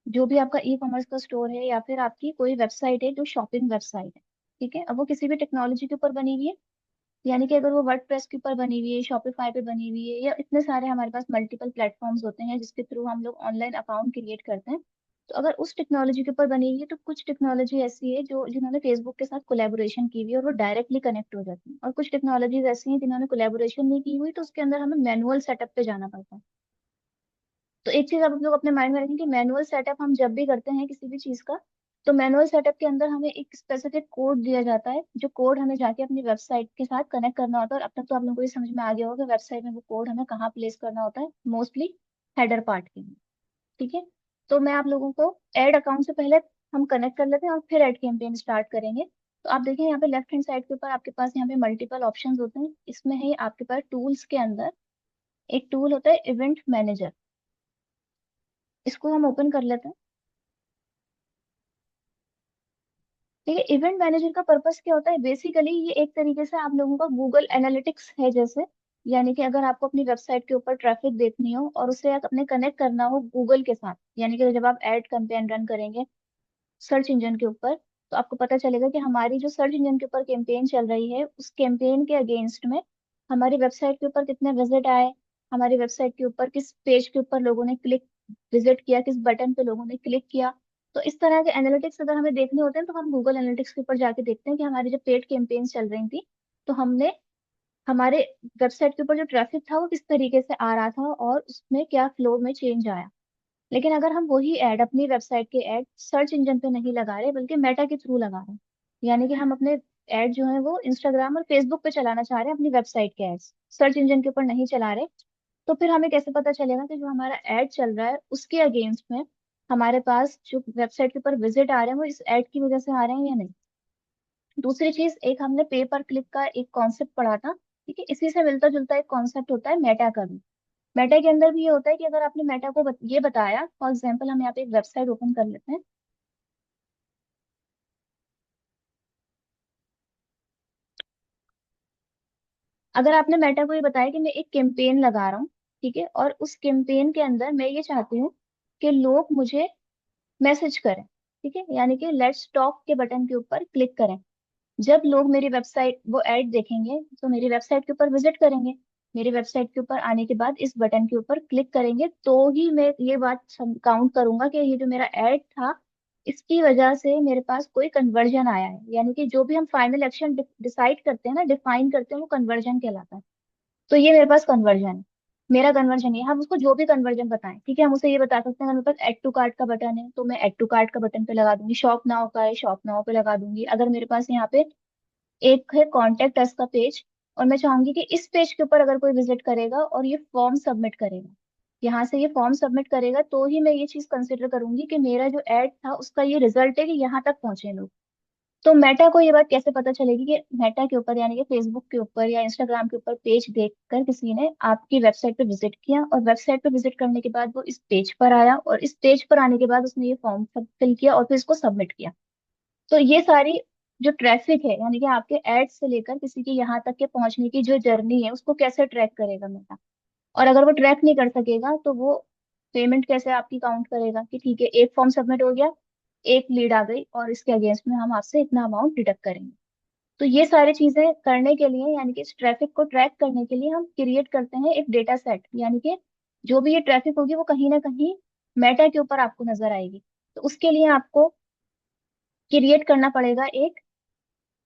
जो भी आपका ई कॉमर्स का स्टोर है या फिर आपकी कोई वेबसाइट है जो शॉपिंग वेबसाइट है, ठीक है, अब वो किसी भी टेक्नोलॉजी के ऊपर बनी हुई है, यानी कि अगर वो वर्डप्रेस के ऊपर बनी हुई है, शॉपिफाई पे बनी हुई है, या इतने सारे हमारे पास मल्टीपल प्लेटफॉर्म्स होते हैं जिसके थ्रू हम लोग ऑनलाइन अकाउंट क्रिएट करते हैं। तो अगर उस टेक्नोलॉजी के ऊपर बनी हुई है तो कुछ टेक्नोलॉजी ऐसी है जो जिन्होंने फेसबुक के साथ कोलैबोरेशन की हुई है और वो डायरेक्टली कनेक्ट हो जाती है, और कुछ टेक्नोलॉजीज ऐसी हैं जिन्होंने कोलैबोरेशन नहीं की हुई, तो उसके अंदर हमें मैनुअल सेटअप पे जाना पड़ता है। तो एक चीज आप लोग अपने माइंड में रखें कि मैनुअल सेटअप हम जब भी करते हैं किसी भी चीज का, तो मैनुअल सेटअप के अंदर हमें एक स्पेसिफिक कोड दिया जाता है, जो कोड हमें जाके अपनी वेबसाइट के साथ कनेक्ट करना होता है। और अब तक तो आप लोगों को ये समझ में आ गया होगा कि वेबसाइट में वो कोड हमें कहाँ प्लेस करना होता है, मोस्टली हेडर पार्ट के लिए। ठीक है। तो मैं आप लोगों को एड अकाउंट से पहले हम कनेक्ट कर लेते हैं और फिर एड कैंपेन स्टार्ट करेंगे। तो आप देखें यहाँ पे लेफ्ट हैंड साइड के ऊपर आपके पास यहाँ पे मल्टीपल ऑप्शंस होते हैं, इसमें है आपके पास टूल्स के अंदर एक टूल होता है इवेंट मैनेजर। इसको हम ओपन कर लेते हैं। ठीक है, इवेंट मैनेजर का पर्पस क्या होता है, बेसिकली ये एक तरीके से आप लोगों का गूगल एनालिटिक्स है जैसे। यानी कि अगर आपको अपनी वेबसाइट के ऊपर ट्रैफिक देखनी हो और उसे आप अपने कनेक्ट करना हो गूगल के साथ, यानी कि जब आप एड कैंपेन रन करेंगे सर्च इंजन के ऊपर, तो आपको पता चलेगा कि हमारी जो सर्च इंजन के ऊपर कैंपेन चल रही है उस कैंपेन के अगेंस्ट में हमारी वेबसाइट के ऊपर कितने विजिट आए, हमारी वेबसाइट के ऊपर किस पेज के ऊपर लोगों ने क्लिक विजिट किया, किस बटन पे लोगों ने क्लिक किया। तो इस तरह के एनालिटिक्स अगर हमें देखने होते हैं तो हम गूगल एनालिटिक्स के ऊपर जाके देखते हैं कि हमारी जो पेड कैंपेन चल रही थी, तो हमने हमारे वेबसाइट के ऊपर जो ट्रैफिक था वो किस तरीके से आ रहा था और उसमें क्या फ्लो में चेंज आया। लेकिन अगर हम वही ऐड अपनी वेबसाइट के ऐड सर्च इंजन पे नहीं लगा रहे बल्कि मेटा के थ्रू लगा रहे हैं, यानी कि हम अपने ऐड जो है वो इंस्टाग्राम और फेसबुक पे चलाना चाह रहे हैं अपनी वेबसाइट के एड्स, सर्च इंजन के ऊपर नहीं चला रहे, तो फिर हमें कैसे पता चलेगा कि जो हमारा ऐड चल रहा है उसके अगेंस्ट में हमारे पास जो वेबसाइट के ऊपर विजिट आ रहे हैं वो इस ऐड की वजह से आ रहे हैं या नहीं। दूसरी चीज, एक हमने पे पर क्लिक का एक कॉन्सेप्ट पढ़ा था, ठीक है, इसी से मिलता जुलता एक कॉन्सेप्ट होता है मेटा का भी। मेटा के अंदर भी ये होता है कि अगर आपने मेटा को ये बताया, फॉर एग्जाम्पल हम यहाँ पे एक वेबसाइट ओपन कर लेते हैं। अगर आपने मेटा को ये बताया कि मैं एक कैंपेन लगा रहा हूँ, ठीक है, और उस कैंपेन के अंदर मैं ये चाहती हूँ कि लोग मुझे मैसेज करें, ठीक है, यानी कि लेट्स टॉक के बटन के ऊपर क्लिक करें। जब लोग मेरी वेबसाइट वो ऐड देखेंगे तो मेरी वेबसाइट के ऊपर विजिट करेंगे, मेरी वेबसाइट के ऊपर आने के बाद इस बटन के ऊपर क्लिक करेंगे, तो ही मैं ये बात काउंट करूंगा कि ये जो मेरा ऐड था इसकी वजह से मेरे पास कोई कन्वर्जन आया है। यानी कि जो भी हम फाइनल एक्शन डिसाइड करते हैं ना, डिफाइन करते हैं, वो कन्वर्जन कहलाता है। तो ये मेरे पास कन्वर्जन है, मेरा कन्वर्जन ये, हम उसको जो भी कन्वर्जन बताएं, ठीक है, हम उसे ये बता सकते हैं अगर मेरे पास एड टू कार्ट का बटन है तो मैं एड टू कार्ट का बटन पे लगा दूंगी, शॉप नाउ का है शॉप नाउ पे लगा दूंगी। अगर मेरे पास यहाँ पे एक है कॉन्टेक्ट अस का पेज, और मैं चाहूंगी कि इस पेज के ऊपर अगर कोई विजिट करेगा और ये फॉर्म सबमिट करेगा, यहाँ से ये फॉर्म सबमिट करेगा, तो ही मैं ये चीज कंसिडर करूंगी कि मेरा जो एड था उसका ये रिजल्ट है कि यहाँ तक पहुंचे लोग। तो मेटा को ये बात कैसे पता चलेगी कि मेटा के ऊपर यानी कि फेसबुक के ऊपर या इंस्टाग्राम के ऊपर पेज देखकर किसी ने आपकी वेबसाइट पे विजिट किया, और वेबसाइट पे विजिट करने के बाद वो इस पेज पर आया, और इस पेज पर आने के बाद उसने ये फॉर्म फिल किया और फिर इसको सबमिट किया। तो ये सारी जो ट्रैफिक है, यानी कि आपके एड से लेकर किसी के यहाँ तक के पहुंचने की जो जर्नी है उसको कैसे ट्रैक करेगा मेटा। और अगर वो ट्रैक नहीं कर सकेगा तो वो पेमेंट कैसे आपकी काउंट करेगा कि ठीक है एक फॉर्म सबमिट हो गया, एक लीड आ गई और इसके अगेंस्ट में हम आपसे इतना अमाउंट डिडक्ट करेंगे। तो ये सारी चीजें करने के लिए, यानी कि इस ट्रैफिक को ट्रैक करने के लिए हम क्रिएट करते हैं एक डेटा सेट, यानी कि जो भी ये ट्रैफिक होगी वो कहीं ना कहीं मेटा के ऊपर आपको नजर आएगी। तो उसके लिए आपको क्रिएट करना पड़ेगा एक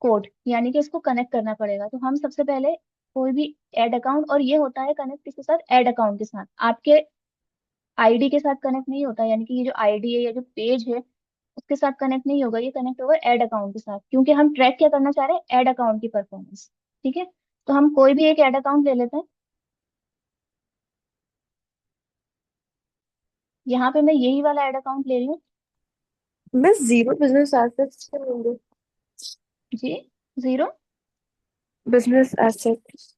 कोड, यानी कि इसको कनेक्ट करना पड़ेगा। तो हम सबसे पहले कोई भी एड अकाउंट, और ये होता है कनेक्ट किसके साथ, एड अकाउंट के साथ, आपके आईडी के साथ कनेक्ट नहीं होता, यानी कि ये जो आईडी है या जो पेज है उसके साथ कनेक्ट नहीं होगा, ये कनेक्ट होगा एड अकाउंट के साथ, क्योंकि हम ट्रैक क्या करना चाह रहे हैं, एड अकाउंट की परफॉर्मेंस। ठीक है, तो हम कोई भी एक एड अकाउंट ले लेते हैं। यहाँ पे मैं यही वाला एड अकाउंट ले रही हूँ। बस जीरो बिजनेस एसेट्स से होंगे। जी, जीरो। Business assets.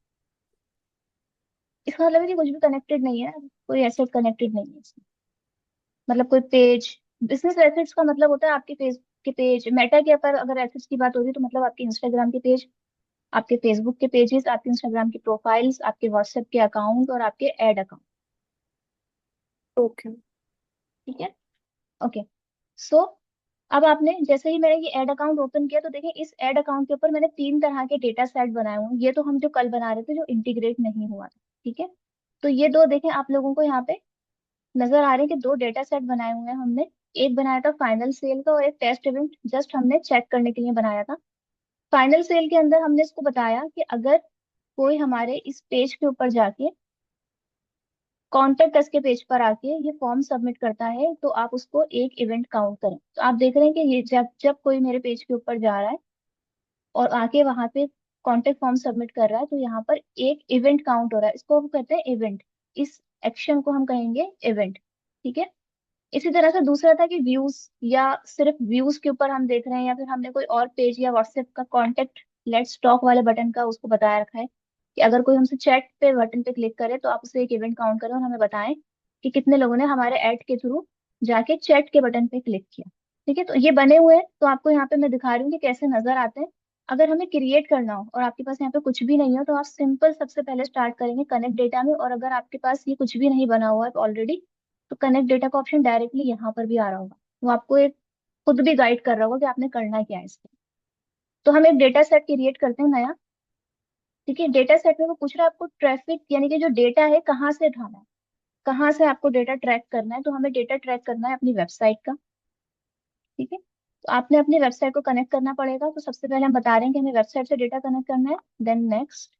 इसका मतलब है कि कुछ भी कनेक्टेड नहीं है, कोई एसेट कनेक्टेड नहीं है इसमें। मतलब कोई पेज, बिजनेस एसेट्स का मतलब होता है आपके फेस के पेज, मेटा के ऊपर अगर एसेट्स की बात होगी तो मतलब आपके इंस्टाग्राम के पेज, आपके फेसबुक के पेजेस, आपके इंस्टाग्राम की प्रोफाइल्स, आपके व्हाट्सएप के अकाउंट और आपके एड अकाउंट। ओके। ठीक है। ओके। सो अब आपने जैसे ही मैंने ये ऐड अकाउंट ओपन किया, तो देखिए इस ऐड अकाउंट के ऊपर मैंने तीन तरह के डेटा सेट बनाए हुए हैं। ये तो हम जो कल बना रहे थे, जो इंटीग्रेट नहीं हुआ था, ठीक है। तो ये दो देखें आप लोगों को यहाँ पे नजर आ रहे हैं कि दो डेटा सेट बनाए हुए हैं हमने। एक बनाया था फाइनल सेल का, और एक टेस्ट इवेंट जस्ट हमने चेक करने के लिए बनाया था। फाइनल सेल के अंदर हमने इसको बताया कि अगर कोई हमारे इस पेज के ऊपर जाके कॉन्टेक्ट अस के पेज पर आके ये फॉर्म सबमिट करता है, तो आप उसको एक इवेंट काउंट करें। तो आप देख रहे हैं कि ये जब जब कोई मेरे पेज के ऊपर जा रहा है और आके वहां पे कॉन्टेक्ट फॉर्म सबमिट कर रहा है, तो यहाँ पर एक इवेंट काउंट हो रहा है। इसको हम कहते हैं इवेंट। इस एक्शन को हम कहेंगे इवेंट, ठीक है। इसी तरह से दूसरा था कि व्यूज, या सिर्फ व्यूज के ऊपर हम देख रहे हैं, या फिर हमने कोई और पेज या व्हाट्सएप का कॉन्टेक्ट लेट्स टॉक वाले बटन का उसको बताया रखा है कि अगर कोई हमसे चैट पे बटन पे क्लिक करे तो आप उसे एक इवेंट काउंट करें और हमें बताएं कि कितने लोगों ने हमारे ऐड के थ्रू जाके चैट के बटन पे क्लिक किया। ठीक है, तो ये बने हुए हैं। तो आपको यहाँ पे मैं दिखा रही हूँ कि कैसे नजर आते हैं। अगर हमें क्रिएट करना हो और आपके पास यहाँ पे कुछ भी नहीं हो, तो आप सिंपल सबसे पहले स्टार्ट करेंगे कनेक्ट डेटा में। और अगर आपके पास ये कुछ भी नहीं बना हुआ है ऑलरेडी, तो कनेक्ट डेटा का ऑप्शन डायरेक्टली यहाँ पर भी आ रहा होगा। वो आपको एक खुद भी गाइड कर रहा होगा कि आपने करना क्या है इसमें। तो हम एक डेटा सेट क्रिएट करते हैं नया। ठीक है, डेटा सेट में वो पूछ रहा है आपको ट्रैफिक, यानी कि जो डेटा है कहाँ से उठाना है, कहाँ से आपको डेटा ट्रैक करना है। तो हमें डेटा ट्रैक करना है अपनी वेबसाइट का। ठीक है, तो आपने अपनी वेबसाइट को कनेक्ट करना पड़ेगा। तो सबसे पहले हम बता रहे हैं कि हमें वेबसाइट से डेटा कनेक्ट करना है, देन नेक्स्ट।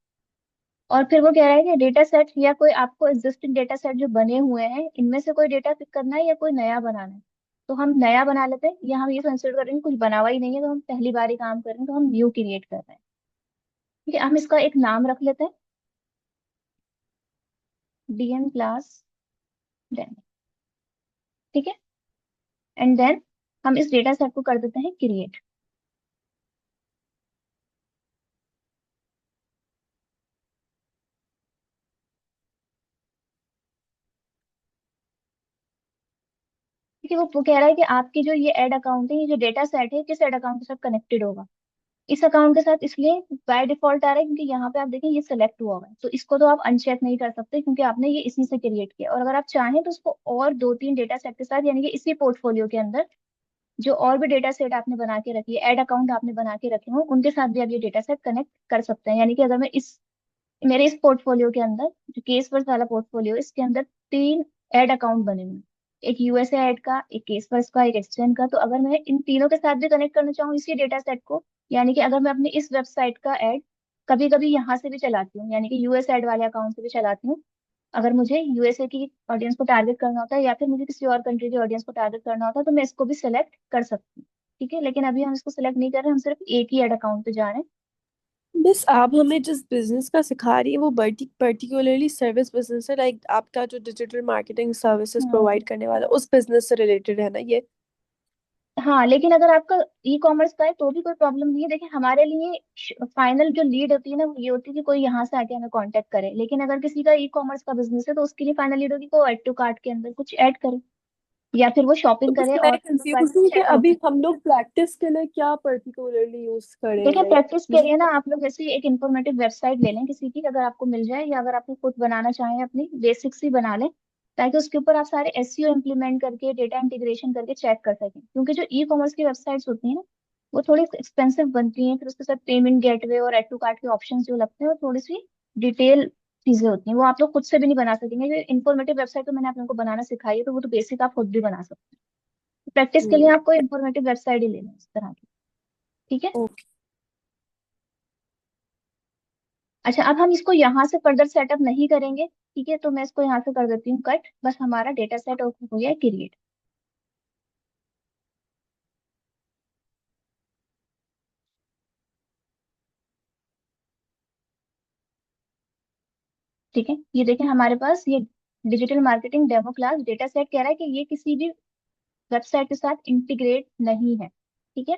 और फिर वो कह रहा है कि डेटा सेट या कोई आपको एग्जिस्टिंग डेटा सेट जो बने हुए हैं, इनमें से कोई डेटा पिक करना है या कोई नया बनाना है। तो हम नया बना लेते हैं, या हम ये कंसिडर करेंगे कुछ बना हुआ ही नहीं है, तो हम पहली बार ही काम कर रहे हैं, तो हम न्यू क्रिएट कर रहे हैं। ठीक है, हम इसका एक नाम रख लेते हैं, डीएम क्लास डेमो। ठीक है, एंड देन हम इस डेटा सेट को कर देते हैं क्रिएट। ठीक है, वो कह रहा है कि आपकी जो ये एड अकाउंट है, ये जो डेटा सेट है, किस एड अकाउंट के साथ कनेक्टेड होगा। इस अकाउंट के साथ इसलिए बाय डिफॉल्ट आ रहा है क्योंकि यहाँ पे आप देखें ये सिलेक्ट हुआ हुआ है, तो इसको तो आप अनचेक नहीं कर सकते क्योंकि आपने ये इसी से क्रिएट किया। और अगर आप चाहें तो उसको और दो तीन डेटा सेट के साथ, यानी कि इसी पोर्टफोलियो के अंदर जो और भी डेटा सेट आपने बना के रखी है, एड अकाउंट आपने बना के रखे हो, उनके साथ भी आप ये डेटा सेट कनेक्ट कर सकते हैं। यानी कि अगर मैं इस मेरे इस पोर्टफोलियो के अंदर, जो केस वर्स वाला पोर्टफोलियो, इसके अंदर तीन ऐड अकाउंट बने हुए हैं, एक यूएसए ऐड का, एक केस वर्स का, एक एक्सचेंज का। तो अगर मैं इन तीनों के साथ भी कनेक्ट करना चाहूँ इसी डेटा सेट को, यानी कि अगर मैं अपनी इस वेबसाइट का ऐड कभी कभी यहाँ से भी चलाती हूँ, यानी कि यूएस ऐड वाले अकाउंट से भी चलाती हूँ, अगर मुझे यूएसए की ऑडियंस को टारगेट करना होता है या फिर मुझे किसी और कंट्री की ऑडियंस को टारगेट करना होता है, तो मैं इसको भी सिलेक्ट कर सकती हूँ। ठीक है, लेकिन अभी हम इसको सिलेक्ट नहीं कर रहे, हम सिर्फ एक ही ऐड अकाउंट पे जा रहे हैं। बस आप हमें जिस बिजनेस का सिखा रही है वो पर्टिकुलरली सर्विस बिजनेस है, लाइक आपका जो डिजिटल मार्केटिंग सर्विसेज हम्म। प्रोवाइड करने वाला उस बिजनेस से रिलेटेड है ना ये? हाँ, लेकिन अगर आपका ई कॉमर्स का है तो भी कोई प्रॉब्लम नहीं है। देखिए हमारे लिए फाइनल जो लीड होती है ना, वो ये होती है कि कोई यहाँ से आके हमें कांटेक्ट करे। लेकिन अगर किसी का ई कॉमर्स का बिजनेस है, तो उसके लिए फाइनल लीड होगी को ऐड टू कार्ट के अंदर कुछ ऐड करे, या फिर वो तो शॉपिंग बस करे मैं और फिर वो कंफ्यूज पैसे हूँ कि चेकआउट अभी करे। हम लोग प्रैक्टिस के लिए क्या पर्टिकुलरली यूज करें, देखिए लाइक प्रैक्टिस के मुझे। लिए ना आप लोग जैसे एक इंफॉर्मेटिव वेबसाइट ले लें किसी की, अगर आपको मिल जाए, या अगर आपको खुद बनाना चाहें अपनी बेसिक्स ही बना लें, ताकि उसके ऊपर आप सारे एसईओ इम्प्लीमेंट करके डेटा इंटीग्रेशन करके चेक कर सकें। क्योंकि जो ई कॉमर्स की वेबसाइट्स होती हैं ना, वो थोड़ी एक्सपेंसिव बनती हैं। फिर उसके साथ पेमेंट गेटवे और एड टू कार्ट के ऑप्शंस जो लगते हैं, वो थोड़ी सी डिटेल चीजें होती हैं, वो आप लोग खुद से भी नहीं बना सकेंगे। जो इन्फॉर्मेटिव वेबसाइट तो मैंने आप लोगों को बनाना सिखाई है, तो वो तो बेसिक आप खुद भी बना सकते हैं। प्रैक्टिस के लिए हम्म। आपको इन्फॉर्मेटिव वेबसाइट ही लेना है इस तरह की। ठीक है। ओके। अच्छा, अब हम इसको यहाँ से फर्दर सेटअप नहीं करेंगे। ठीक है, तो मैं इसको यहाँ से कर देती हूँ कट। बस हमारा डेटा सेट ओपन हो गया है क्रिएट। ठीक है, ये देखें हमारे पास ये digital marketing demo class data set कह रहा है कि ये किसी भी वेबसाइट के साथ इंटीग्रेट नहीं है। ठीक है,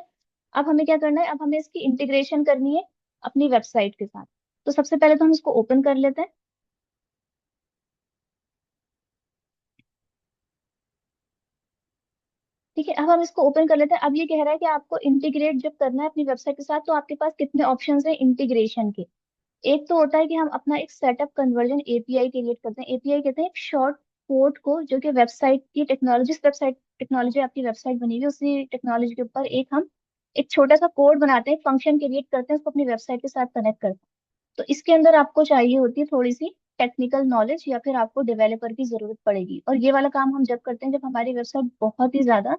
अब हमें क्या करना है, अब हमें इसकी इंटीग्रेशन करनी है अपनी वेबसाइट के साथ। तो सबसे पहले तो हम इसको ओपन कर लेते हैं। ठीक है, अब हम इसको ओपन कर लेते हैं। अब ये कह रहा है कि आपको इंटीग्रेट जब करना है अपनी वेबसाइट के साथ, तो आपके पास कितने ऑप्शंस हैं इंटीग्रेशन के। एक तो होता है कि हम अपना एक सेटअप कन्वर्जन एपीआई क्रिएट करते हैं। एपीआई कहते हैं एक शॉर्ट कोड को, जो कि वेबसाइट की टेक्नोलॉजी, जिस वेबसाइट टेक्नोलॉजी आपकी वेबसाइट बनी हुई है उसी टेक्नोलॉजी के ऊपर हम एक छोटा सा कोड बनाते हैं, फंक्शन क्रिएट करते हैं, उसको अपनी वेबसाइट के साथ कनेक्ट करते हैं। तो इसके अंदर आपको चाहिए होती है थोड़ी सी टेक्निकल नॉलेज, या फिर आपको डेवलपर की जरूरत पड़ेगी। और ये वाला काम हम जब करते हैं जब हमारी वेबसाइट बहुत ही ज्यादा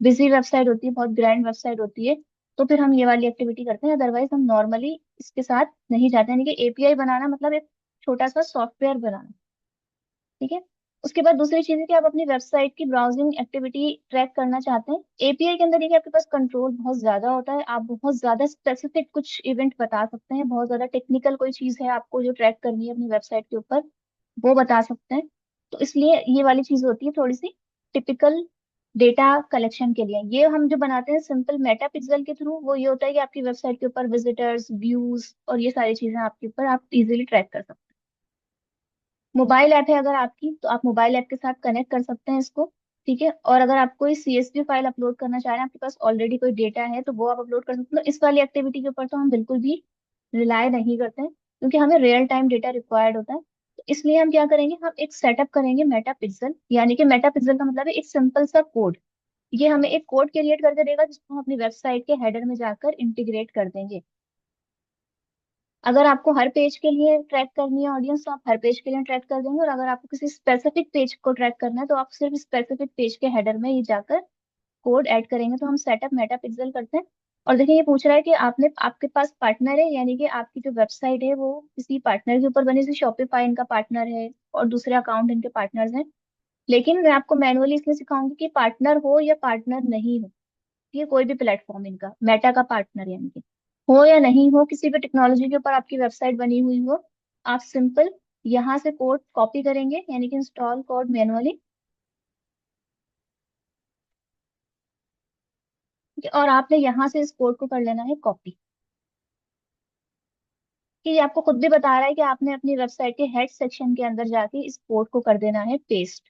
बिजी वेबसाइट होती है, बहुत ग्रैंड वेबसाइट होती है, तो फिर हम ये वाली एक्टिविटी करते हैं। अदरवाइज हम नॉर्मली इसके साथ नहीं जाते हैं। यानी कि एपीआई बनाना मतलब एक छोटा सा सॉफ्टवेयर बनाना। ठीक है। उसके बाद दूसरी चीज है कि आप अपनी वेबसाइट की ब्राउजिंग एक्टिविटी ट्रैक करना चाहते हैं। एपीआई के अंदर ये कि आपके पास कंट्रोल बहुत ज्यादा होता है, आप बहुत ज्यादा स्पेसिफिक कुछ इवेंट बता सकते हैं, बहुत ज्यादा टेक्निकल कोई चीज है आपको जो ट्रैक करनी है अपनी वेबसाइट के ऊपर, वो बता सकते हैं। तो इसलिए ये वाली चीज होती है थोड़ी सी टिपिकल डेटा कलेक्शन के लिए। ये हम जो बनाते हैं सिंपल मेटा पिक्सल के थ्रू, वो ये होता है कि आपकी वेबसाइट के ऊपर विजिटर्स, व्यूज और ये सारी चीजें आपके ऊपर आप इजीली ट्रैक कर सकते हैं। मोबाइल ऐप है अगर आपकी, तो आप मोबाइल ऐप के साथ कनेक्ट कर सकते हैं इसको। ठीक है। और अगर आप कोई सीएसवी फाइल अपलोड करना चाह रहे हैं, आपके पास ऑलरेडी कोई डेटा है, तो वो आप अपलोड कर सकते हैं। तो इस वाली एक्टिविटी के ऊपर तो हम बिल्कुल भी रिलाय नहीं करते हैं, क्योंकि हमें रियल टाइम डेटा रिक्वायर्ड होता है। तो इसलिए हम क्या करेंगे, हम एक सेटअप करेंगे मेटा पिक्सल। यानी कि मेटा पिक्सल का मतलब है एक सिंपल सा कोड। ये हमें एक कोड क्रिएट करके देगा, जिसको हम अपनी वेबसाइट के हेडर में जाकर इंटीग्रेट कर देंगे। अगर आपको हर पेज के लिए ट्रैक करनी है ऑडियंस, तो आप हर पेज के लिए ट्रैक कर देंगे। और अगर आपको किसी स्पेसिफिक पेज को ट्रैक करना है, तो आप सिर्फ स्पेसिफिक पेज के हेडर में ही जाकर कोड ऐड करेंगे। तो हम सेटअप मेटा पिक्सल करते हैं। और देखिए, ये पूछ रहा है कि आपने, आपके पास पार्टनर है, यानी कि आपकी जो वेबसाइट है वो किसी पार्टनर के ऊपर बनी, जैसे शॉपिफाई इनका पार्टनर है और दूसरे अकाउंट इनके पार्टनर्स हैं। लेकिन मैं आपको मैनुअली इसलिए सिखाऊंगी कि पार्टनर हो या पार्टनर नहीं हो, ये कोई भी प्लेटफॉर्म इनका मेटा का पार्टनर यानी कि हो या नहीं हो, किसी भी टेक्नोलॉजी के ऊपर आपकी वेबसाइट बनी हुई हो, आप सिंपल यहाँ से कोड कॉपी करेंगे, यानी कि इंस्टॉल कोड मैनुअली। और आपने यहाँ से इस कोड को कर लेना है कॉपी। कि ये आपको खुद भी बता रहा है कि आपने अपनी वेबसाइट के हेड सेक्शन के अंदर जाके इस कोड को कर देना है पेस्ट।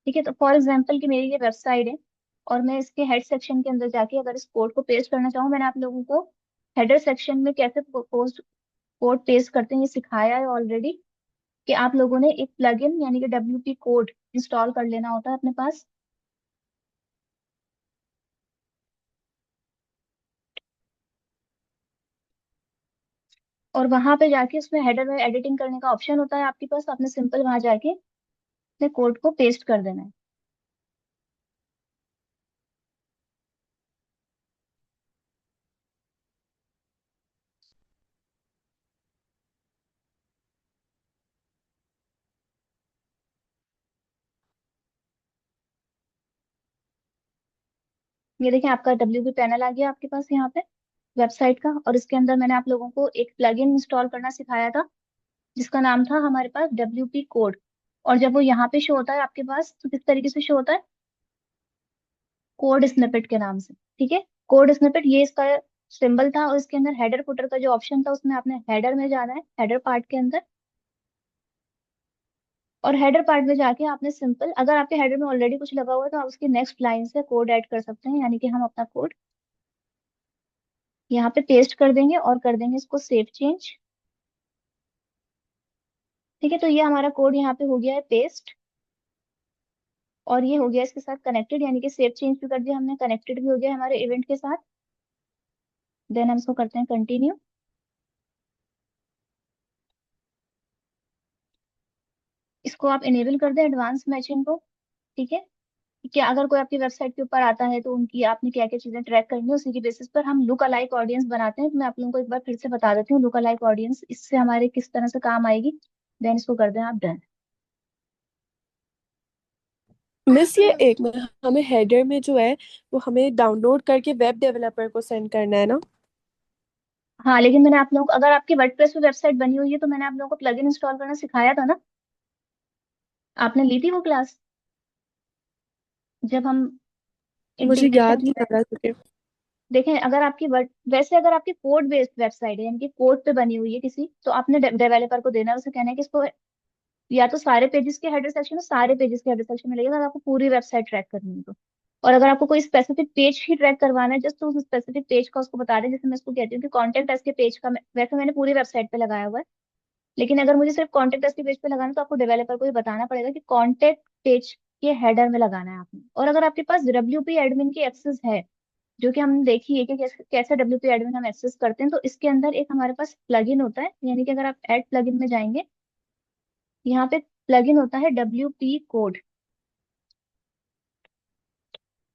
ठीक है। तो फॉर एग्जाम्पल कि मेरी ये वेबसाइट है, और मैं इसके हेड सेक्शन के अंदर जाके अगर इस कोड को पेस्ट करना चाहूँ, मैंने आप लोगों को हेडर सेक्शन में कैसे पोस्ट कोड पेस्ट करते हैं ये सिखाया है ऑलरेडी। कि आप लोगों ने एक प्लगइन यानी कि डब्ल्यूपी कोड इंस्टॉल कर लेना होता है अपने पास। और वहां पे जाके उसमें हेडर में एडिटिंग करने का ऑप्शन होता है आपके पास, आपने सिंपल वहां जाके अपने कोड को पेस्ट कर देना है। ये देखिए, आपका डब्ल्यूपी पैनल आ गया आपके पास यहाँ पे वेबसाइट का। और इसके अंदर मैंने आप लोगों को एक प्लगइन इंस्टॉल करना सिखाया था, जिसका नाम था हमारे पास डब्ल्यूपी कोड। और जब वो यहाँ पे शो होता है आपके पास, तो किस तरीके से शो होता है, कोड स्निपेट के नाम से। ठीक है। कोड स्निपेट ये इसका सिंबल था, और इसके अंदर हेडर फुटर का जो ऑप्शन था, उसमें आपने हेडर में जाना है, हेडर पार्ट के अंदर। और हेडर पार्ट में जाके आपने सिंपल, अगर आपके हेडर में ऑलरेडी कुछ लगा हुआ है, तो आप उसकी नेक्स्ट लाइन से कोड ऐड कर सकते हैं। यानी कि हम अपना कोड यहाँ पे पेस्ट कर देंगे और कर देंगे इसको सेव चेंज। ठीक है। तो ये हमारा कोड यहाँ पे हो गया है पेस्ट, और ये हो गया इसके साथ कनेक्टेड, यानी कि सेव चेंज भी कर दिया हमने, कनेक्टेड भी हो गया हमारे इवेंट के साथ। देन हम इसको करते हैं कंटिन्यू। इसको आप इनेबल कर दें एडवांस मैचिंग को। ठीक है। कि अगर कोई आपकी वेबसाइट के ऊपर आता है, तो उनकी आपने क्या क्या चीजें ट्रैक करनी है, उसी की बेसिस पर हम लुक अलाइक ऑडियंस बनाते हैं। तो मैं आप लोगों को एक बार फिर से बता देती हूँ लुक अलाइक ऑडियंस इससे हमारे किस तरह से काम आएगी। देन इसको कर दें आप डन। मिस ये एक में हमें हेडर में जो है वो हमें डाउनलोड करके वेब डेवलपर को सेंड करना है ना? हाँ, लेकिन मैंने आप लोगों को, अगर आपकी वर्डप्रेस पे वेबसाइट बनी हुई है, तो मैंने आप लोगों को प्लगइन इंस्टॉल करना सिखाया था ना। आपने ली थी वो क्लास, जब हम मुझे इंटीग्रेशन। याद नहीं आ रहा तुझे। देखें, अगर आपकी वर्ड, वैसे अगर आपकी कोड बेस्ड वेबसाइट है, यानी कि कोड पे बनी हुई है किसी, तो आपने डेवलपर को देना है, उसे कहना है कि इसको या तो सारे पेजेस के हेडर सेक्शन में, सारे पेजेस के हेडर सेक्शन में लगेगा, अगर आपको पूरी वेबसाइट ट्रैक करनी है तो। और अगर आपको कोई स्पेसिफिक पेज ही ट्रैक करवाना है, जस्ट तो उस स्पेसिफिक पेज का उसको बता दें। जैसे मैं इसको कहती हूँ कि कॉन्टेक्ट एस के पेज का वैसे मैंने पूरी वेबसाइट पे लगाया हुआ है, लेकिन अगर मुझे सिर्फ कॉन्टेक्ट अस के पेज पे लगाना है, तो आपको डेवलपर को ही बताना पड़ेगा कि कॉन्टेक्ट पेज के हेडर में लगाना है आपने। और अगर आपके पास डब्ल्यूपी एडमिन की एक्सेस है, जो कि हमने देखी है कि कैसे कैसे डब्ल्यूपी एडमिन हम एक्सेस करते हैं, तो इसके अंदर एक हमारे पास प्लगइन होता है, यानी कि अगर आप ऐड प्लगइन में जाएंगे, यहाँ पे प्लगइन होता है डब्ल्यूपी कोड।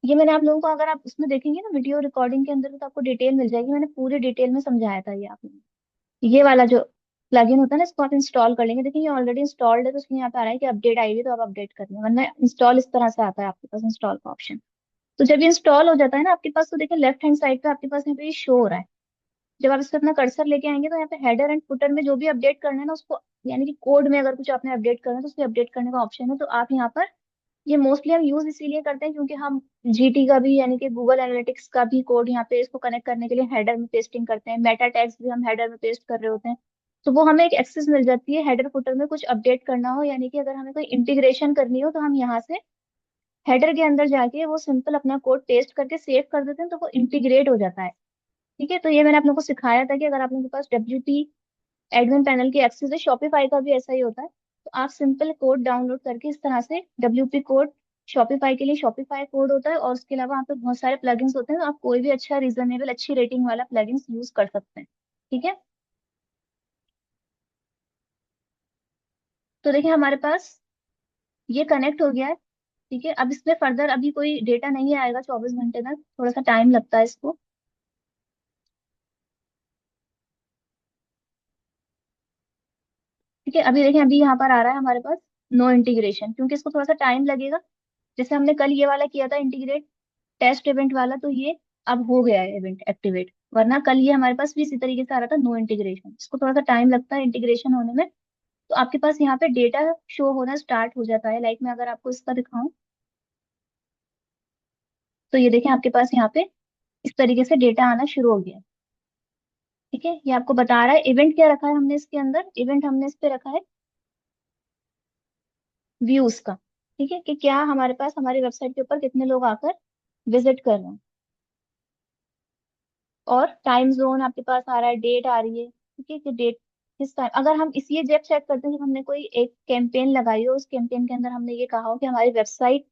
ये मैंने आप लोगों को, अगर आप उसमें देखेंगे ना वीडियो रिकॉर्डिंग के अंदर, तो आपको डिटेल मिल जाएगी, मैंने पूरी डिटेल में समझाया था ये आपने। ये वाला जो प्लगइन होता है ना, इसको आप इंस्टॉल कर लेंगे। देखिए ये ऑलरेडी इंस्टॉल्ड है, तो इसमें यहाँ पे आ रहा है कि अपडेट आई हुई है, तो आप अपडेट कर लें, वरना इंस्टॉल इस तरह से आता है आपके पास इंस्टॉल का ऑप्शन। तो जब ये इंस्टॉल हो जाता है ना आपके पास, तो देखिए लेफ्ट हैंड साइड पे आपके पास यहाँ पे ये शो हो रहा है। जब आप इस पे अपना कर्सर लेके आएंगे, तो यहाँ पे हेडर एंड फुटर में जो भी अपडेट करना है ना उसको, यानी कि कोड में अगर कुछ आपने अपडेट करना है तो उसको अपडेट करने का ऑप्शन है। तो आप यहाँ पर, ये मोस्टली हम यूज इसीलिए करते हैं क्योंकि हम जीटी का भी, यानी कि गूगल एनालिटिक्स का भी कोड यहाँ पे इसको कनेक्ट करने के लिए हेडर में पेस्टिंग करते हैं, मेटा टैग्स भी हम हेडर में पेस्ट कर रहे होते हैं। तो वो हमें एक एक्सेस मिल जाती है, हेडर फुटर में कुछ अपडेट करना हो, यानी कि अगर हमें कोई इंटीग्रेशन करनी हो, तो हम यहाँ से हेडर के अंदर जाके वो सिंपल अपना कोड पेस्ट करके सेव कर देते हैं, तो वो इंटीग्रेट हो जाता है। ठीक है, तो ये मैंने आप लोगों को सिखाया था कि अगर आप लोगों के पास डब्ल्यूपी एडमिन पैनल की एक्सेस है, शॉपिफाई का भी ऐसा ही होता है, तो आप सिंपल कोड डाउनलोड करके इस तरह से डब्ल्यूपी कोड, शॉपिफाई के लिए शॉपिफाई कोड होता है, और उसके अलावा यहाँ पे बहुत सारे प्लगइन्स होते हैं, तो आप कोई भी अच्छा रीजनेबल अच्छी रेटिंग वाला प्लगइन्स यूज कर सकते हैं। ठीक है, तो देखिए हमारे पास ये कनेक्ट हो गया है। ठीक है, अब इसमें फर्दर अभी कोई डेटा नहीं आएगा 24 घंटे तक, थोड़ा सा टाइम लगता है इसको। ठीक है, अभी देखिए अभी यहाँ पर आ रहा है हमारे पास नो इंटीग्रेशन, क्योंकि इसको थोड़ा सा टाइम लगेगा। जैसे हमने कल ये वाला किया था इंटीग्रेट, टेस्ट इवेंट वाला, तो ये अब हो गया है इवेंट एक्टिवेट, वरना कल ये हमारे पास भी इसी तरीके से आ रहा था नो इंटीग्रेशन। इसको थोड़ा सा टाइम लगता है इंटीग्रेशन होने में। तो आपके पास यहाँ पे डेटा शो होना स्टार्ट हो जाता है, लाइक मैं अगर आपको इसका दिखाऊं, तो ये देखें आपके पास यहाँ पे इस तरीके से डेटा आना शुरू हो गया है। ठीक है, ये आपको बता रहा है इवेंट क्या रखा है हमने इसके अंदर, इवेंट हमने इस पे रखा है व्यूज का। ठीक है, कि क्या हमारे पास हमारी वेबसाइट के ऊपर कितने लोग आकर विजिट कर रहे हैं, और टाइम जोन आपके पास आ रहा है, डेट आ रही है। ठीक है, कि डेट किस टाइम, अगर हम इसी ये जब चेक करते हैं, जब हमने कोई एक कैंपेन लगाई हो, उस कैंपेन के अंदर हमने ये कहा हो कि हमारी वेबसाइट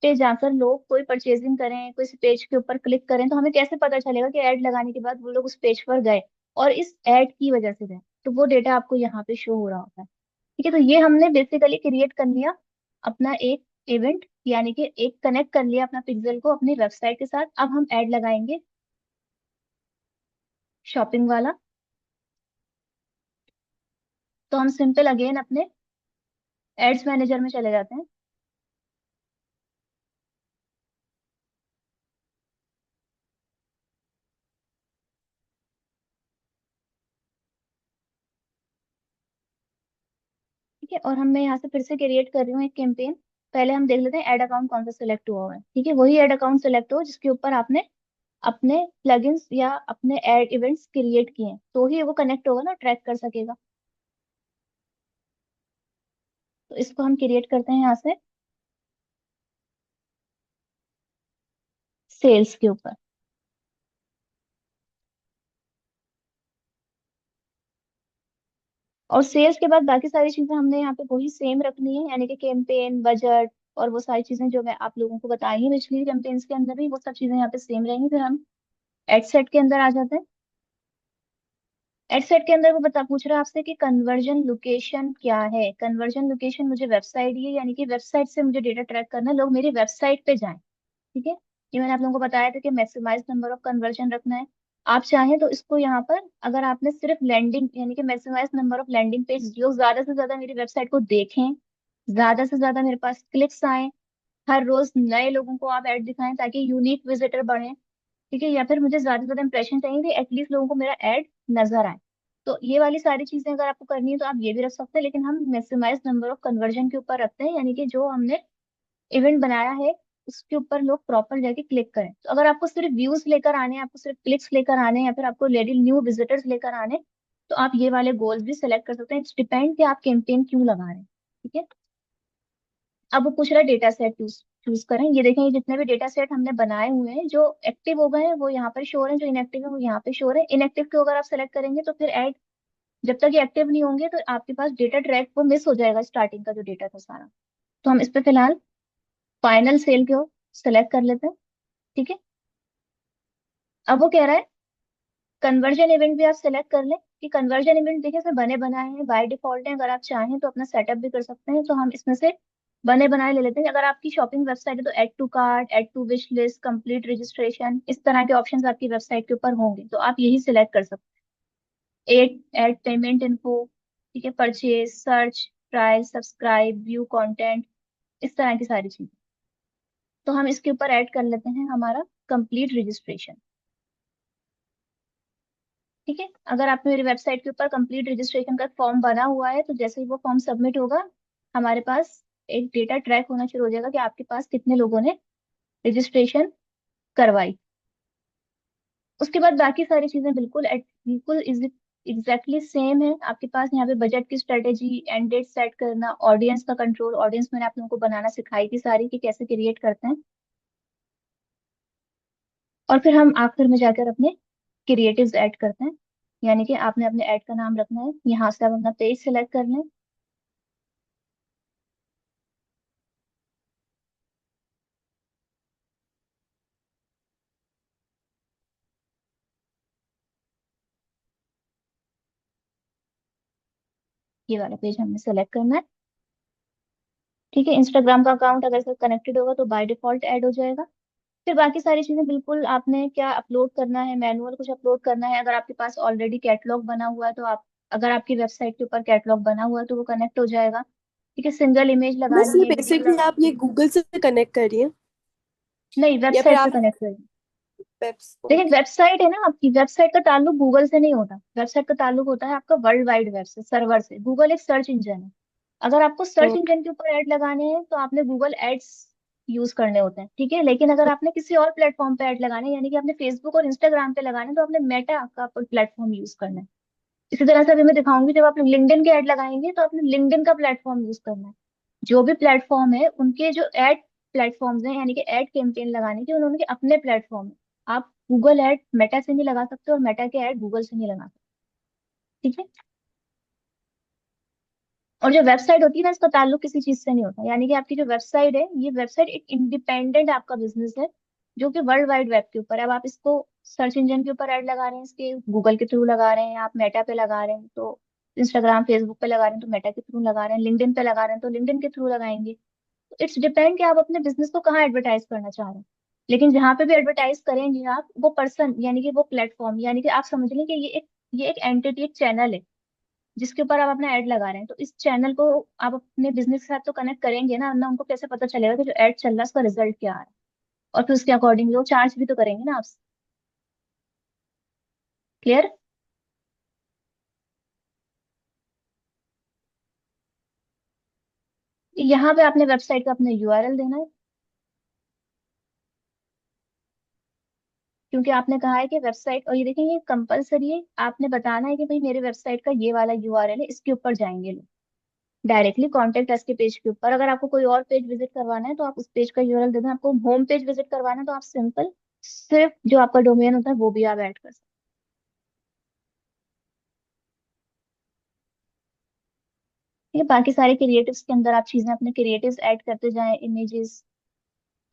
पे जाकर लोग कोई परचेजिंग करें, कोई पेज के ऊपर क्लिक करें, तो हमें कैसे पता चलेगा कि ऐड लगाने के बाद वो लोग उस पेज पर गए और इस ऐड की वजह से गए। तो वो डेटा आपको यहाँ पे शो हो रहा होता है। ठीक है, तो ये हमने बेसिकली क्रिएट कर लिया अपना एक इवेंट, यानी कि एक कनेक्ट कर लिया अपना पिक्सेल को अपनी वेबसाइट के साथ। अब हम ऐड लगाएंगे शॉपिंग वाला। तो हम सिंपल अगेन अपने एड्स मैनेजर में चले जाते हैं। ठीक है, और हम मैं यहाँ से फिर से क्रिएट कर रही हूँ एक कैंपेन। पहले हम देख लेते हैं ऐड अकाउंट कौन सा सिलेक्ट हुआ हुआ है। ठीक है, वही ऐड अकाउंट सिलेक्ट हो जिसके ऊपर आपने अपने प्लगइन्स या अपने ऐड इवेंट्स क्रिएट किए हैं, तो ही वो कनेक्ट होगा ना, ट्रैक कर सकेगा। तो इसको हम क्रिएट करते हैं यहाँ से सेल्स के ऊपर। और सेल्स के बाद बाकी सारी चीजें हमने यहाँ पे वही सेम रखनी है, यानी कि कैंपेन, बजट और वो सारी चीजें जो मैं आप लोगों को बताई हैं पिछली कैंपेन्स के अंदर भी, वो सब चीजें यहाँ पे सेम रहेंगी। फिर हम एड सेट के अंदर आ जाते हैं। एड सेट के अंदर वो बता पूछ रहा है आपसे कि कन्वर्जन लोकेशन क्या है। कन्वर्जन लोकेशन मुझे वेबसाइट, ये यानी कि वेबसाइट से मुझे डेटा ट्रैक करना है, लोग मेरी वेबसाइट पे जाएं। ठीक है, ये मैंने आप लोगों को बताया था कि मैक्सिमाइज नंबर ऑफ कन्वर्जन रखना है। आप चाहें तो इसको यहाँ पर, अगर आपने सिर्फ लैंडिंग, यानी कि maximize number of landing page, जो ज्यादा से ज्यादा मेरी वेबसाइट को देखें, ज्यादा से ज्यादा मेरे पास क्लिक्स आए, हर रोज नए लोगों को आप ऐड दिखाएं ताकि यूनिक विजिटर बढ़े। ठीक है, या फिर मुझे ज्यादा से ज्यादा इंप्रेशन चाहिए कि एटलीस्ट लोगों को मेरा ऐड नजर आए। तो ये वाली सारी चीजें अगर आपको करनी है तो आप ये भी रख सकते हैं, लेकिन हम मैक्सिमाइज नंबर ऑफ कन्वर्जन के ऊपर रखते हैं, यानी कि जो हमने इवेंट बनाया है उसके ऊपर लोग प्रॉपर जाके क्लिक करें। तो अगर आपको सिर्फ व्यूज लेकर आने हैं, आपको सिर्फ क्लिक्स लेकर आने हैं, या फिर आपको लेडी न्यू विजिटर्स लेकर आने हैं, तो आप ये वाले गोल्स भी सेलेक्ट कर सकते हैं। इट्स डिपेंड कि आप कैंपेन क्यों लगा रहे हैं। ठीक है, अब वो पूछ रहा है डेटा सेट चूज चूज करें। ये देखें, ये जितने भी डेटा सेट हमने बनाए हुए हैं, जो एक्टिव हो गए हैं वो यहाँ पर शो हो रहे हैं, जो इनएक्टिव है वो यहाँ पे शो हो रहे हैं। इनएक्टिव को अगर आप सेलेक्ट करेंगे तो फिर ऐड जब तक ये एक्टिव नहीं होंगे तो आपके पास डेटा ट्रैक वो मिस हो जाएगा, स्टार्टिंग का जो डेटा था सारा। तो हम इस पे फिलहाल फाइनल सेल को सिलेक्ट कर लेते हैं। ठीक है। अब वो कह रहा है कन्वर्जन इवेंट भी आप सेलेक्ट कर लें, कि कन्वर्जन इवेंट देखिए इसमें बने बनाए हैं बाय डिफॉल्ट हैं, अगर आप चाहें तो अपना सेटअप भी कर सकते हैं। तो हम इसमें से बने बनाए ले लेते हैं। अगर आपकी शॉपिंग वेबसाइट है तो add to cart, add to wish list, complete registration, इस तरह के ऑप्शंस आपकी वेबसाइट के ऊपर होंगे, तो आप यही सिलेक्ट कर सकते हैं। एड ऐड पेमेंट इन्फो, ठीक है, purchase, search, trial, subscribe, view content, इस तरह की सारी चीजें। तो हम इसके ऊपर ऐड कर लेते हैं हमारा कंप्लीट रजिस्ट्रेशन। ठीक है। अगर आपने मेरी वेबसाइट के ऊपर कंप्लीट रजिस्ट्रेशन का फॉर्म बना हुआ है, तो जैसे ही वो फॉर्म सबमिट होगा, हमारे पास एक डेटा ट्रैक होना शुरू हो जाएगा कि आपके पास कितने लोगों ने रजिस्ट्रेशन करवाई। उसके बाद बाकी सारी चीजें बिल्कुल एग्जैक्टली सेम है आपके पास। यहाँ पे बजट की स्ट्रेटेजी, एंड डेट सेट करना, ऑडियंस का कंट्रोल, ऑडियंस मैंने आप लोगों को बनाना सिखाई थी सारी, कि कैसे क्रिएट करते हैं। और फिर हम आखिर में जाकर अपने क्रिएटिव्स ऐड करते हैं, यानी कि आपने अपने ऐड का नाम रखना है। यहाँ से आप अपना पेज सेलेक्ट कर लें। ये वाला पेज हमने सेलेक्ट करना है। ठीक है। इंस्टाग्राम का अकाउंट अगर से कनेक्टेड होगा तो बाय डिफॉल्ट ऐड हो जाएगा। फिर बाकी सारी चीजें बिल्कुल, आपने क्या अपलोड करना है, मैनुअल कुछ अपलोड करना है। अगर आपके पास ऑलरेडी कैटलॉग बना हुआ है तो आप, अगर आपकी वेबसाइट के ऊपर कैटलॉग बना हुआ है तो वो कनेक्ट हो जाएगा। ठीक है। सिंगल इमेज बस लगानी ये है, वीडियो बेसिकली आप ये गूगल से कनेक्ट करिए नहीं, या फिर वेबसाइट से आप कनेक्ट करेंगे। वेब्स। लेकिन ओके। वेबसाइट है ना आपकी, वेबसाइट का ताल्लुक गूगल से नहीं होता। वेबसाइट का ताल्लुक होता है आपका वर्ल्ड वाइड वेब से, सर्वर से। गूगल एक सर्च इंजन है। अगर आपको सर्च इंजन के ऊपर ऐड लगाने हैं तो आपने गूगल एड्स यूज करने होते हैं। ठीक है। लेकिन अगर आपने किसी और प्लेटफॉर्म पे ऐड लगाने हैं, यानी कि आपने फेसबुक और इंस्टाग्राम पे लगाने हैं, तो आपने मेटा का प्लेटफॉर्म यूज करना है। इसी तरह से अभी मैं दिखाऊंगी, जब आप लिंक्डइन के ऐड लगाएंगे तो आपने लिंक्डइन का प्लेटफॉर्म यूज करना है। जो भी प्लेटफॉर्म है उनके जो एड प्लेटफॉर्म्स हैं, यानी कि एड कैंपेन लगाने के, उन्होंने अपने प्लेटफॉर्म है। आप गूगल एड मेटा से नहीं लगा सकते और मेटा के ऐड गूगल से नहीं लगा सकते। ठीक है। और जो वेबसाइट होती है ना, इसका ताल्लुक किसी चीज से नहीं होता। यानी कि आपकी जो वेबसाइट है, ये वेबसाइट एक इंडिपेंडेंट आपका बिजनेस है, जो कि वर्ल्ड वाइड वेब के ऊपर है। अब आप इसको सर्च इंजन के ऊपर ऐड लगा रहे हैं, इसके गूगल के थ्रू लगा रहे हैं, आप मेटा पे लगा रहे हैं तो इंस्टाग्राम फेसबुक पे लगा रहे हैं तो मेटा के थ्रू लगा रहे हैं, लिंक्डइन पे लगा रहे हैं तो लिंक्डइन के थ्रू लगाएंगे। तो इट्स डिपेंड कि आप अपने बिजनेस को कहाँ एडवर्टाइज करना चाह रहे हैं। लेकिन जहां पे भी एडवर्टाइज करेंगे आप, वो पर्सन यानी कि वो प्लेटफॉर्म, यानी कि आप समझ लें कि ये एक एंटिटी, एक चैनल है जिसके ऊपर आप अपना ऐड लगा रहे हैं। तो इस चैनल को आप अपने बिजनेस के साथ तो कनेक्ट करेंगे ना, वरना उनको कैसे पता चलेगा कि जो ऐड चल रहा है उसका रिजल्ट क्या आ रहा है। और फिर उसके अकॉर्डिंगली वो चार्ज भी तो करेंगे ना आपसे। क्लियर। यहाँ पे आपने वेबसाइट का अपना यूआरएल देना है, क्योंकि आपने कहा है कि वेबसाइट, और ये देखें ये कंपलसरी है, आपने बताना है कि भाई मेरे वेबसाइट का ये वाला यूआरएल है, इसके ऊपर जाएंगे लोग डायरेक्टली कॉन्टेक्ट अस के पेज के ऊपर। अगर आपको कोई और पेज विजिट करवाना है तो आप उस पेज का यूआरएल दे दें। आपको होम पेज विजिट करवाना है तो आप सिंपल सिर्फ जो आपका डोमेन होता है वो भी आप ऐड कर सकते हैं। ये बाकी सारे क्रिएटिव्स के अंदर आप चीजें अपने क्रिएटिव्स ऐड करते जाएं, इमेजेस,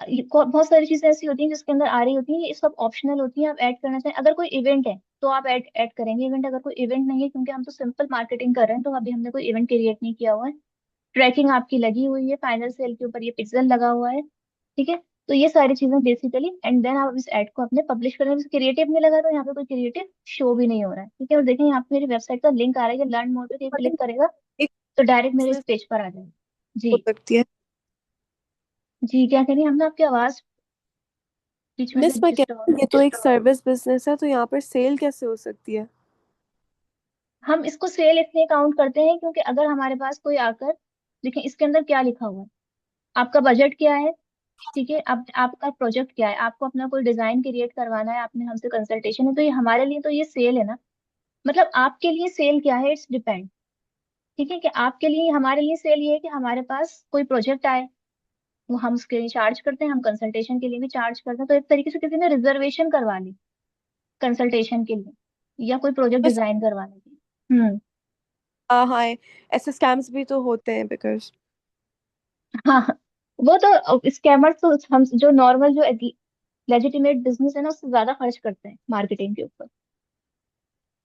बहुत सारी चीजें ऐसी होती हैं जिसके अंदर आ रही होती हैं, ये सब ऑप्शनल होती हैं। आप ऐड करना चाहें, अगर कोई इवेंट है तो आप ऐड ऐड करेंगे इवेंट। अगर कोई इवेंट नहीं है, क्योंकि हम तो सिंपल मार्केटिंग कर रहे हैं, तो अभी हमने कोई इवेंट क्रिएट नहीं किया हुआ है। ट्रैकिंग आपकी लगी हुई है, फाइनल सेल के ऊपर ये पिक्सल लगा हुआ है। ठीक है। तो ये सारी चीजें बेसिकली, एंड देन आप इस ऐड को अपने पब्लिश करें। क्रिएटिव नहीं लगा तो यहाँ पे कोई क्रिएटिव शो भी नहीं हो रहा है। ठीक है। और देखें यहाँ पे मेरी वेबसाइट का लिंक आ रहा है, लर्न मोर पे क्लिक करेगा एक तो डायरेक्ट मेरे इस business पेज पर आ जाएगा। हो जी। सकती है। जी क्या करिए, हमने आपकी आवाज बीच में से मिस मैं कह डिस्टर्ब। रही हूँ, ये तो एक सर्विस बिजनेस है तो यहाँ पर सेल कैसे हो सकती है? हम इसको सेल इसलिए काउंट करते हैं क्योंकि अगर हमारे पास कोई आकर, देखिए इसके अंदर क्या लिखा हुआ है, आपका बजट क्या है। ठीक है। अब आपका प्रोजेक्ट क्या है, आपको अपना कोई डिजाइन क्रिएट करवाना है, आपने हमसे कंसल्टेशन है, तो ये हमारे लिए तो ये सेल है ना। मतलब आपके लिए सेल क्या है, इट्स डिपेंड। ठीक है। कि आपके लिए, हमारे लिए सेल ये है कि हमारे पास कोई प्रोजेक्ट आए, वो हम उसके लिए चार्ज करते हैं, हम कंसल्टेशन के लिए भी चार्ज करते हैं। तो एक तरीके से किसी ने रिजर्वेशन करवा ली कंसल्टेशन के लिए, या कोई प्रोजेक्ट बस डिजाइन करवाने के लिए। हम्म। हाँ हाँ, ऐसे स्कैम्स भी तो होते हैं बिकॉज। हाँ हाँ, वो तो स्कैमर्स तो हम जो नॉर्मल जो लेजिटिमेट बिजनेस है ना उससे ज्यादा खर्च करते हैं मार्केटिंग के ऊपर।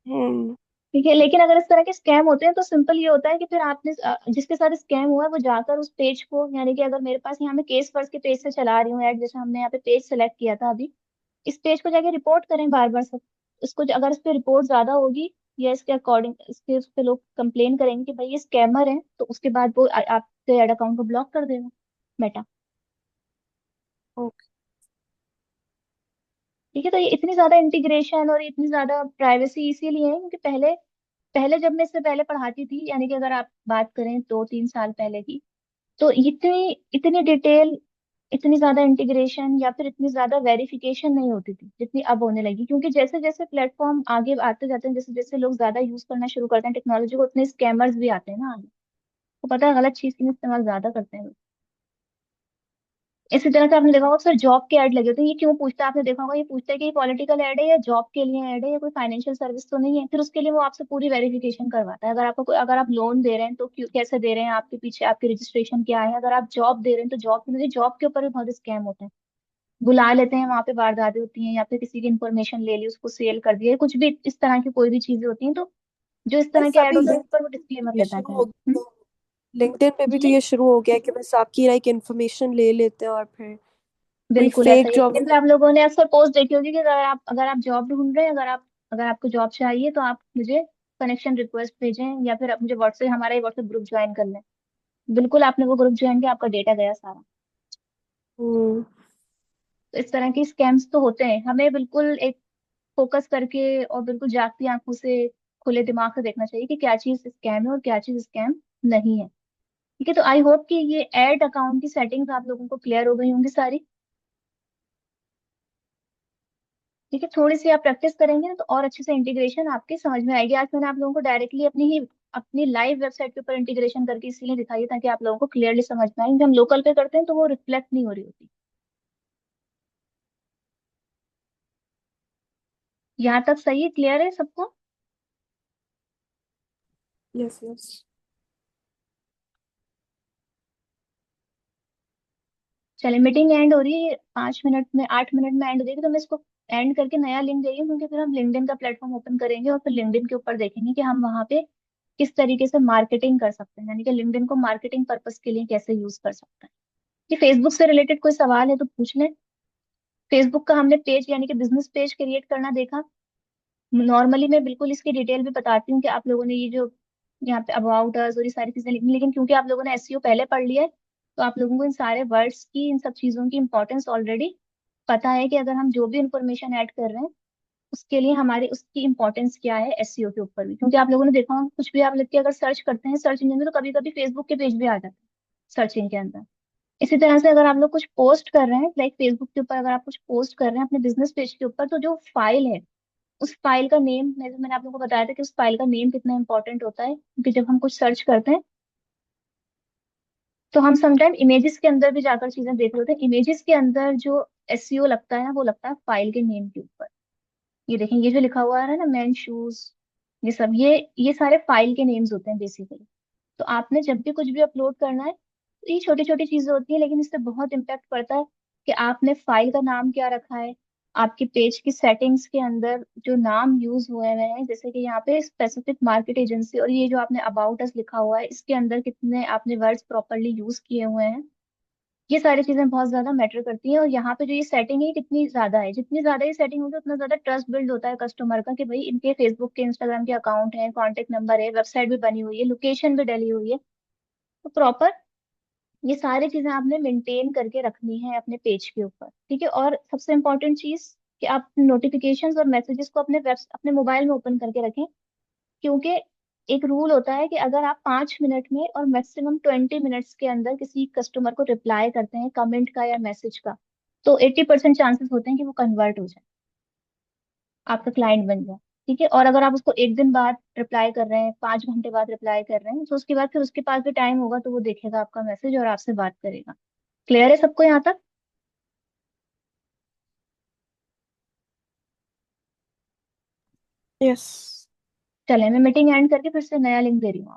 हम्म। ठीक है, लेकिन अगर इस तरह के स्कैम होते हैं तो सिंपल ये होता है कि फिर आपने जिसके साथ स्कैम हुआ है वो जाकर उस पेज को, यानी कि अगर मेरे पास यहाँ मैं केस फर्स्ट के पेज से चला रही हूँ ऐड, जैसे हमने यहाँ पे पेज सेलेक्ट किया था अभी, इस पेज को जाके रिपोर्ट करें बार बार सब। इसको अगर इस पे रिपोर्ट ज्यादा होगी या इसके अकॉर्डिंग इसके उस पे लोग कंप्लेन करेंगे कि भाई ये स्कैमर है, तो उसके बाद वो आपके एड अकाउंट को ब्लॉक कर देगा मेटा। ओके। ठीक है, तो ये इतनी ज्यादा इंटीग्रेशन और इतनी ज्यादा प्राइवेसी इसीलिए है क्योंकि पहले पहले जब मैं इससे पहले पढ़ाती थी, यानी कि अगर आप बात करें 2-3 साल पहले की, तो इतनी इतनी डिटेल, इतनी ज्यादा इंटीग्रेशन या फिर इतनी ज्यादा वेरिफिकेशन नहीं होती थी जितनी अब होने लगी, क्योंकि जैसे जैसे प्लेटफॉर्म आगे आते जाते हैं, जैसे जैसे लोग ज्यादा यूज करना शुरू करते हैं टेक्नोलॉजी को, उतने स्कैमर्स भी आते हैं ना आगे। तो पता है गलत चीज के लिए इस्तेमाल ज्यादा करते हैं लोग। इसी तरह से आपने देखा होगा सर जॉब के ऐड लगे होते हैं, ये क्यों पूछता है, आपने देखा होगा ये पूछता है कि ये पॉलिटिकल ऐड है या जॉब के लिए ऐड है या कोई फाइनेंशियल सर्विस तो नहीं है, फिर उसके लिए वो आपसे पूरी वेरिफिकेशन करवाता है। अगर आपको अगर आप लोन दे रहे हैं तो क्यों, कैसे दे रहे हैं, आपके पीछे आपकी रजिस्ट्रेशन क्या है, अगर आप जॉब दे रहे हैं तो जॉब में जॉब के ऊपर भी बहुत स्कैम होते हैं। बुला लेते हैं, वहां पे वारदातें होती हैं या फिर किसी की इन्फॉर्मेशन ले ली उसको सेल कर दिया, कुछ भी इस तरह की कोई भी चीजें होती हैं, तो जो इस तरह बस के ऐड अभी होते हैं उन पर वो LinkedIn डिस्क्लेमर ये लेता है शुरू पहले। हो गया, लिंक्डइन पे भी तो जी ये शुरू हो गया है कि बस आपकी लाइक इन्फॉर्मेशन ले लेते हैं और फिर कोई बिल्कुल ऐसा फेक ही है। जॉब। लिंक्डइन पे आप लोगों ने अक्सर पोस्ट देखी होगी कि अगर आप जॉब ढूंढ रहे हैं, अगर आपको जॉब चाहिए तो आप मुझे कनेक्शन रिक्वेस्ट भेजें या फिर आप मुझे व्हाट्सएप, हमारा व्हाट्सएप ग्रुप ज्वाइन कर लें। बिल्कुल आपने वो ग्रुप ज्वाइन किया, आपका डेटा गया सारा। हम्म। तो इस तरह के स्कैम्स तो होते हैं, हमें बिल्कुल एक फोकस करके और बिल्कुल जागती आंखों से, खुले दिमाग से देखना चाहिए कि क्या चीज स्कैम है और क्या चीज स्कैम नहीं है। ठीक है, तो आई होप कि ये एड अकाउंट की सेटिंग्स आप लोगों को क्लियर हो गई होंगी सारी। ठीक है, थोड़ी सी आप प्रैक्टिस करेंगे ना तो और अच्छे से इंटीग्रेशन आपके समझ में आएगी। आज मैंने आप लोगों को डायरेक्टली अपनी लाइव वेबसाइट के ऊपर इंटीग्रेशन करके इसीलिए दिखाई है ताकि आप लोगों को क्लियरली समझ में आए, क्योंकि हम लोकल पे करते हैं तो वो रिफ्लेक्ट नहीं हो रही होती। यहाँ तक सही है, क्लियर है सबको? Yes yes. चलिए मीटिंग एंड हो रही है, 5 मिनट में 8 मिनट में एंड हो जाएगी, तो मैं इसको एंड करके नया लिंक दे रही हूँ, क्योंकि फिर हम लिंक्डइन का प्लेटफॉर्म ओपन करेंगे और फिर लिंक्डइन के ऊपर देखेंगे कि हम वहाँ पे किस तरीके से मार्केटिंग कर सकते हैं, यानी कि लिंक्डइन को मार्केटिंग पर्पस के लिए कैसे यूज कर सकते हैं। कि फेसबुक से रिलेटेड कोई सवाल है तो पूछ लें। फेसबुक का हमने पेज यानी कि बिजनेस पेज क्रिएट करना देखा। नॉर्मली मैं बिल्कुल इसकी डिटेल भी बताती हूँ कि आप लोगों ने ये जो यहाँ पे अबाउट अस और ये सारी चीजें लिखनी, लेकिन क्योंकि आप लोगों ने एसईओ पहले पढ़ लिया है तो आप लोगों को इन सारे वर्ड्स की, इन सब चीजों की इंपॉर्टेंस ऑलरेडी पता है कि अगर हम जो भी इंफॉर्मेशन ऐड कर रहे हैं उसके लिए हमारी उसकी इंपॉर्टेंस क्या है एसईओ के ऊपर भी, क्योंकि आप लोगों ने देखा होगा कुछ भी आप लिख के अगर सर्च करते हैं सर्च इंजन में तो कभी कभी फेसबुक के पेज भी आ जाते हैं सर्चिंग के अंदर। इसी तरह से अगर आप लोग कुछ पोस्ट कर रहे हैं लाइक फेसबुक के ऊपर, अगर आप कुछ पोस्ट कर रहे हैं अपने बिजनेस पेज के ऊपर, तो जो फाइल है उस फाइल का नेम, मैंने आप लोगों को बताया था कि उस फाइल का नेम कितना इंपॉर्टेंट होता है, क्योंकि जब हम कुछ सर्च करते हैं तो हम समटाइम इमेजेस के अंदर भी जाकर चीजें देख रहे होते हैं, इमेजेस के अंदर जो एसईओ लगता है वो लगता है फाइल के नेम के ऊपर। ये देखें, ये जो लिखा हुआ है ना मैन शूज, ये सब ये सारे फाइल के नेम्स होते हैं बेसिकली। तो आपने जब भी कुछ भी अपलोड करना है तो ये छोटी छोटी चीजें होती है लेकिन इससे बहुत इम्पैक्ट पड़ता है कि आपने फाइल का नाम क्या रखा है, आपके पेज की सेटिंग्स के अंदर जो नाम यूज हुए हुए हैं, जैसे कि यहाँ पे स्पेसिफिक मार्केट एजेंसी, और ये जो आपने अबाउट अस लिखा हुआ है इसके अंदर कितने आपने वर्ड्स प्रॉपरली यूज किए हुए हैं, ये सारी चीजें बहुत ज्यादा मैटर करती हैं। और यहाँ पे जो ये सेटिंग है ये कितनी ज्यादा है, जितनी ज्यादा ये सेटिंग होगी उतना ज्यादा ट्रस्ट बिल्ड होता है कस्टमर का कि भाई इनके फेसबुक के इंस्टाग्राम के अकाउंट है, कॉन्टेक्ट नंबर है, वेबसाइट भी बनी हुई है, लोकेशन भी डली हुई है। तो प्रॉपर ये सारी चीजें आपने मेंटेन करके रखनी है अपने पेज के ऊपर। ठीक है, और सबसे इम्पोर्टेंट चीज कि आप नोटिफिकेशंस और मैसेजेस को अपने मोबाइल में ओपन करके रखें, क्योंकि एक रूल होता है कि अगर आप 5 मिनट में और मैक्सिमम 20 मिनट्स के अंदर किसी कस्टमर को रिप्लाई करते हैं कमेंट का या मैसेज का, तो 80% चांसेस होते हैं कि वो कन्वर्ट हो जाए, आपका क्लाइंट बन जाए। ठीक है, और अगर आप उसको एक दिन बाद रिप्लाई कर रहे हैं, 5 घंटे बाद रिप्लाई कर रहे हैं, तो उसके बाद फिर उसके पास भी टाइम होगा तो वो देखेगा आपका मैसेज और आपसे बात करेगा। क्लियर है सबको यहाँ तक? यस। चले, मैं मीटिंग एंड करके फिर से नया लिंक दे रही हूँ।